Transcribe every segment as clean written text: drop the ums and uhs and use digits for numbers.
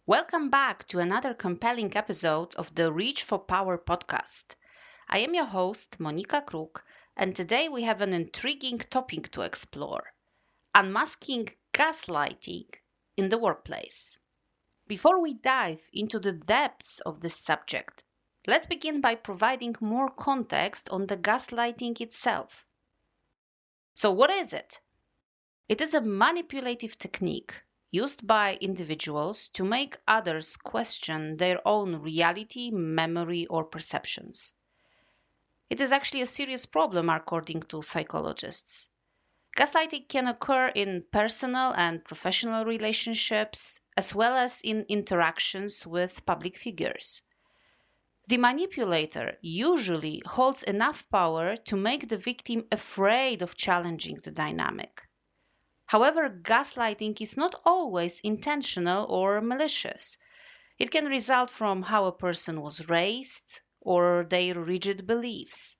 Welcome back to another compelling episode of the Reach for Power podcast. I am your host, Monika Kruk, and today we have an intriguing topic to explore: unmasking gaslighting in the workplace. Before we dive into the depths of this subject, let's begin by providing more context on the gaslighting itself. So, what is it? It is a manipulative technique used by individuals to make others question their own reality, memory, or perceptions. It is actually a serious problem, according to psychologists. Gaslighting can occur in personal and professional relationships, as well as in interactions with public figures. The manipulator usually holds enough power to make the victim afraid of challenging the dynamic. However, gaslighting is not always intentional or malicious. It can result from how a person was raised or their rigid beliefs.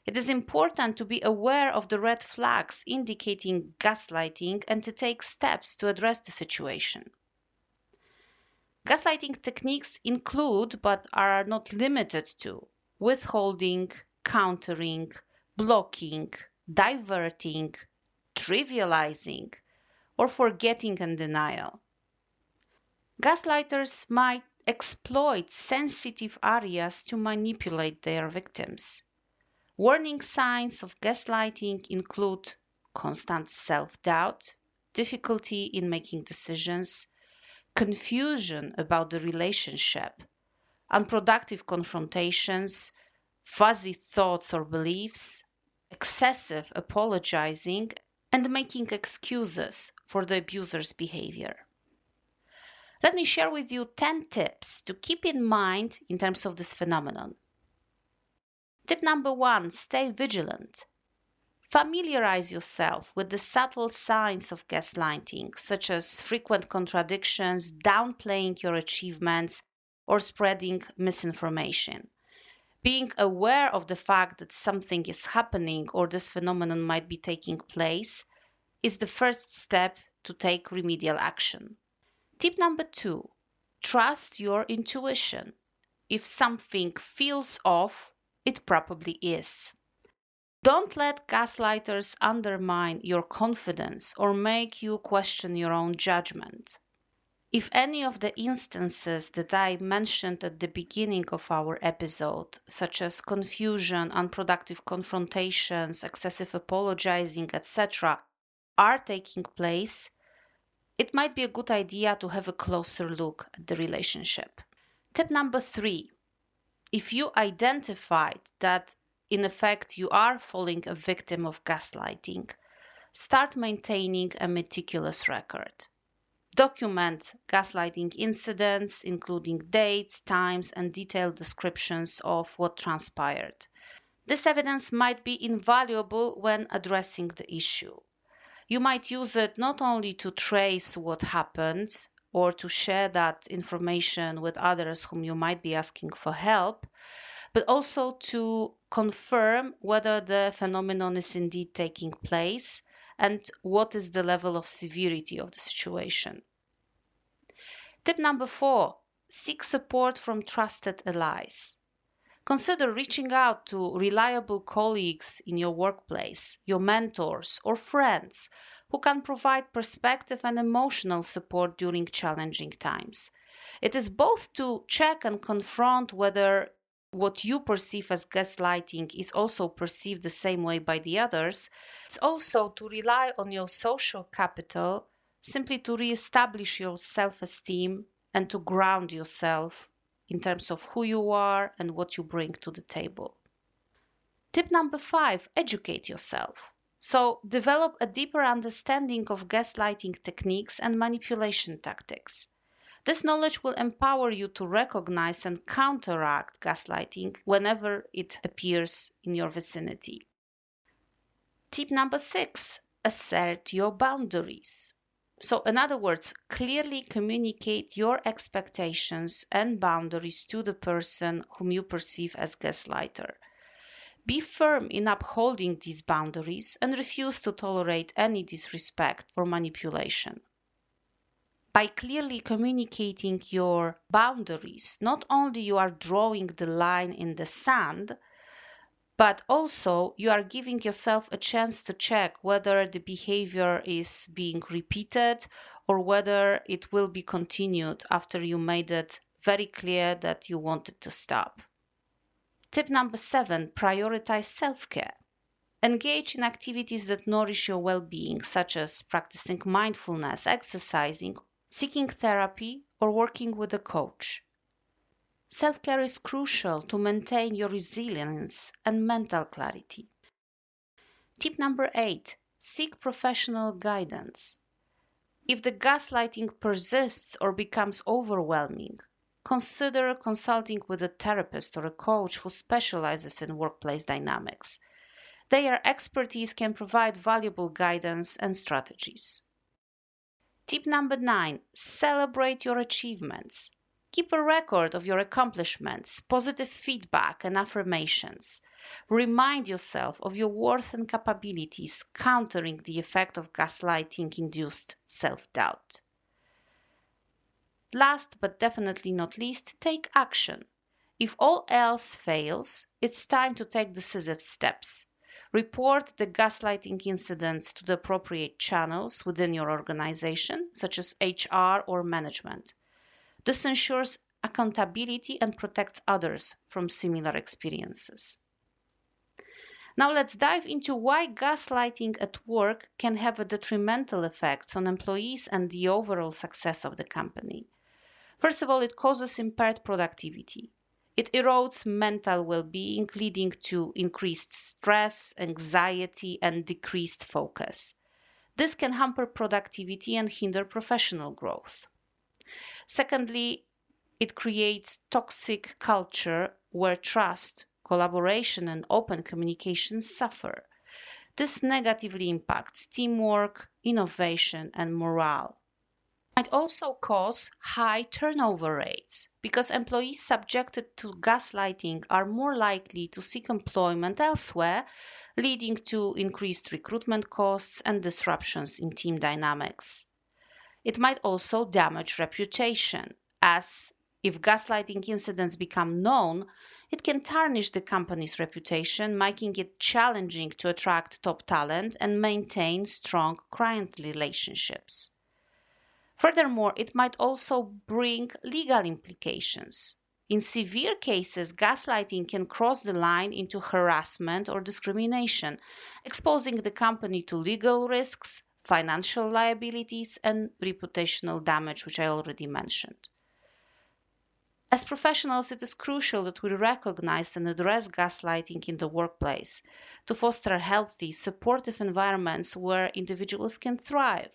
It is important to be aware of the red flags indicating gaslighting and to take steps to address the situation. Gaslighting techniques include, but are not limited to, withholding, countering, blocking, diverting, trivializing, or forgetting and denial. Gaslighters might exploit sensitive areas to manipulate their victims. Warning signs of gaslighting include constant self-doubt, difficulty in making decisions, confusion about the relationship, unproductive confrontations, fuzzy thoughts or beliefs, excessive apologizing, and making excuses for the abuser's behavior. Let me share with you 10 tips to keep in mind in terms of this phenomenon. Tip number 1, stay vigilant. Familiarize yourself with the subtle signs of gaslighting, such as frequent contradictions, downplaying your achievements, or spreading misinformation. Being aware of the fact that something is happening or this phenomenon might be taking place is the first step to take remedial action. Tip number 2, trust your intuition. If something feels off, it probably is. Don't let gaslighters undermine your confidence or make you question your own judgment. If any of the instances that I mentioned at the beginning of our episode, such as confusion, unproductive confrontations, excessive apologizing, etc., are taking place, it might be a good idea to have a closer look at the relationship. Tip number 3, if you identified that in effect you are falling a victim of gaslighting, start maintaining a meticulous record. Document gaslighting incidents, including dates, times, and detailed descriptions of what transpired. This evidence might be invaluable when addressing the issue. You might use it not only to trace what happened or to share that information with others whom you might be asking for help, but also to confirm whether the phenomenon is indeed taking place and what is the level of severity of the situation. Tip number 4, seek support from trusted allies. Consider reaching out to reliable colleagues in your workplace, your mentors, or friends who can provide perspective and emotional support during challenging times. It is both to check and confront whether what you perceive as gaslighting is also perceived the same way by the others. It's also to rely on your social capital, simply to re-establish your self-esteem and to ground yourself in terms of who you are and what you bring to the table. Tip number 5, educate yourself. So develop a deeper understanding of gaslighting techniques and manipulation tactics. This knowledge will empower you to recognize and counteract gaslighting whenever it appears in your vicinity. Tip number 6, assert your boundaries. So, in other words, clearly communicate your expectations and boundaries to the person whom you perceive as gaslighter. Be firm in upholding these boundaries and refuse to tolerate any disrespect or manipulation. By clearly communicating your boundaries, not only you are drawing the line in the sand, but also you are giving yourself a chance to check whether the behavior is being repeated or whether it will be continued after you made it very clear that you wanted to stop. Tip number 7, prioritize self-care. Engage in activities that nourish your well-being, such as practicing mindfulness, exercising, seeking therapy, or working with a coach. Self-care is crucial to maintain your resilience and mental clarity. Tip number 8, seek professional guidance. If the gaslighting persists or becomes overwhelming, consider consulting with a therapist or a coach who specializes in workplace dynamics. Their expertise can provide valuable guidance and strategies. Tip number 9, celebrate your achievements. Keep a record of your accomplishments, positive feedback, and affirmations. Remind yourself of your worth and capabilities, countering the effect of gaslighting-induced self-doubt. Last but definitely not least, take action. If all else fails, it's time to take decisive steps. Report the gaslighting incidents to the appropriate channels within your organization, such as HR or management. This ensures accountability and protects others from similar experiences. Now let's dive into why gaslighting at work can have a detrimental effect on employees and the overall success of the company. First of all, it causes impaired productivity. It erodes mental well-being, leading to increased stress, anxiety, and decreased focus. This can hamper productivity and hinder professional growth. Secondly, it creates toxic culture where trust, collaboration, and open communication suffer. This negatively impacts teamwork, innovation, and morale. Might also cause high turnover rates because employees subjected to gaslighting are more likely to seek employment elsewhere, leading to increased recruitment costs and disruptions in team dynamics. It might also damage reputation, as if gaslighting incidents become known, it can tarnish the company's reputation, making it challenging to attract top talent and maintain strong client relationships. Furthermore, it might also bring legal implications. In severe cases, gaslighting can cross the line into harassment or discrimination, exposing the company to legal risks, financial liabilities, and reputational damage, which I already mentioned. As professionals, it is crucial that we recognize and address gaslighting in the workplace to foster healthy, supportive environments where individuals can thrive.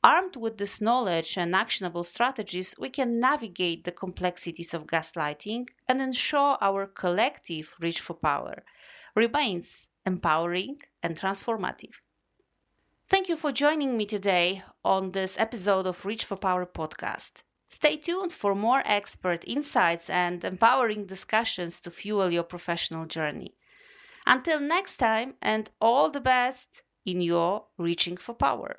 Armed with this knowledge and actionable strategies, we can navigate the complexities of gaslighting and ensure our collective reach for power remains empowering and transformative. Thank you for joining me today on this episode of Reach for Power podcast. Stay tuned for more expert insights and empowering discussions to fuel your professional journey. Until next time, and all the best in your reaching for power.